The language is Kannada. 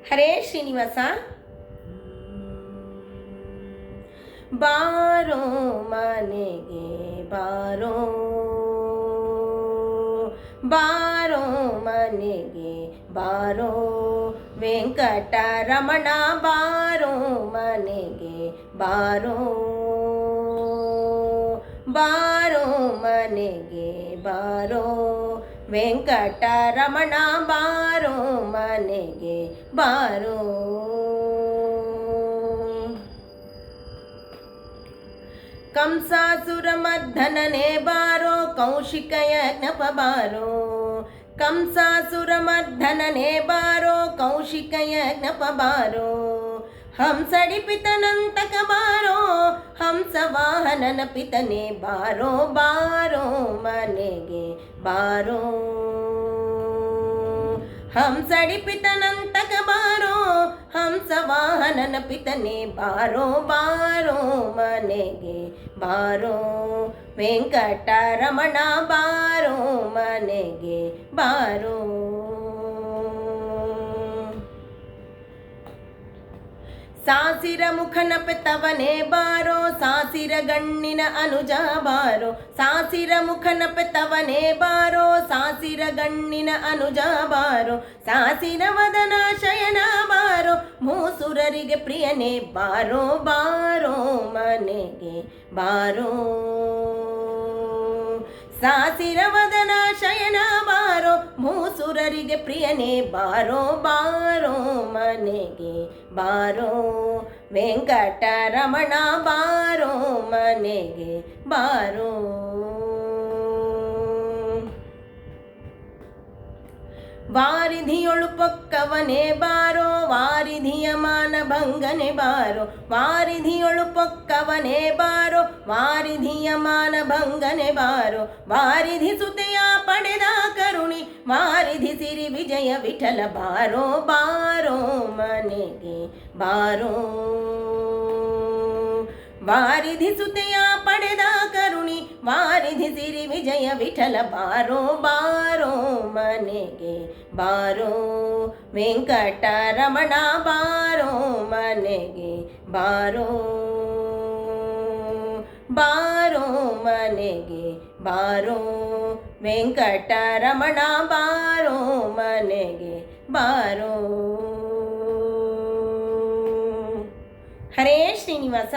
ಹರೇ ಶ್ರೀನಿವಾಸ. ಬಾರೋ ಮನೆಗೆ ಬಾರೋ, ಬಾರೋ ಮನೆಗೆ ಬಾರೋ ವೆಂಕಟರಮಣ, ಬಾರೋ ಮನೆಗೆ ಬಾರೋ, ಬಾರೋ ಮನೆಗೆ ಬಾರೋ ವೆಂಕಟರಮಣ, ಬಾರೋ ಮನೆಗೆ ಬಾರೋ. ಕಂಸಾಸುರ ಮರ್ದನನೇ ಬಾರೋ, ಕೌಶಿಕ ಯಜ್ಞಪ ಬಾರೋ, ಕಂಸಾಸುರ ಮರ್ದನನೇ ಬಾರೋ, ಕೌಶಿಕ ಯಜ್ಞಪ ಬಾರೋ, ಹಂಸಡಿ ಪಿತನಂತಕ ಬಾರೋ, ಹಂಸ ವಾಹನನ ಪಿತನೆ ಬಾರೋ, ಬಾರೋ ಮನೆಗೆ ಬಾರೋ, ಹಂಸಡಿ ಪಿತನಂತಕ ಬಾರೋ, ಹಂಸ ವಾಹನನ ಪಿತನೆ ಬಾರೋ, ಬಾರೋ ಮನೆಗೆ ಬಾರೋ ವೆಂಕಟರಮಣ, ಬಾರೋ ಮನೆಗೆ ಬಾರೋ. ಸಾಸಿರ ಮುಖನ ಪೆತ್ತವನೇ ಬಾರೋ, ಸಾಸಿರ ಗಣ್ಣಿನ ಅನುಜ ಬಾರೋ, ಸಾಸಿರ ಮುಖನ ಪೆತ್ತವನೇ ಬಾರೋ, ಸಾಸಿರ ಗಣ್ಣಿನ ಅನುಜ ಬಾರೋ, ಸಾಸಿರ ವದನ ಶಯನ ಬಾರೋ, ಮೂಸುರರಿಗೆ ಪ್ರಿಯನೇ ಬಾರೋ, ಬಾರೋ ಮನೆಗೆ ಬಾರೋ, ಸಾಸಿರ ವದನ ಶಯನ ಬಾರೋ, ಮೂಸುರರಿಗೆ ಪ್ರಿಯನೇ ಬಾರೋ, ಬಾರೋ ಮನೆಗೆ ಬಾರೋ ವೆಂಕಟರಮಣ, ಬಾರೋ ಮನೆಗೆ ಬಾರೋ. ವಾರಿಧಿಯೊಳು ಪೊಕ್ಕವನೇ ಬಾರೋ, ವಾರಿಧಿಯ ಮಾನಭಂಗನೆ ಬಾರೋ, ವಾರಿಧಿಯೊಳು ಪೊಕ್ಕವನೇ ಬಾರೋ, ವಾರಿಧಿಯ ಮಾನಭಂಗನೆ ಬಾರೋ, ವಾರಿಧಿ ಸುತೆಯ ಪಡೆದ ಕರುಣಿ, ವಾರಿಧಿ ಸಿರಿ ವಿಜಯ ವಿಠಲ ಬಾರೋ, ಬಾರೋ ಮನೆಗೆ ಬಾರೋ, ವಾರಿಧಿ ಸುತೆಯ ಪಡೆದ ಕರುಣಿ, ವಾರಿಧಿ ಸಿರಿ ವಿಜಯ ವಿಠಲ ಬಾರೋ, ಬಾರೋ ಮನೆಗೆ ಬಾರೋ ವೆಂಕಟರಮಣ, ಬಾರೋ ಮನೆಗೆ ಬಾರೋ, ಬಾರೋ ಮನೆಗೆ ಬಾರೋ ವೆಂಕಟರಮಣ, ಬಾರೋ ಮನೆಗೆ ಬಾರೋ. ಹರೇ ಶ್ರೀನಿವಾಸ.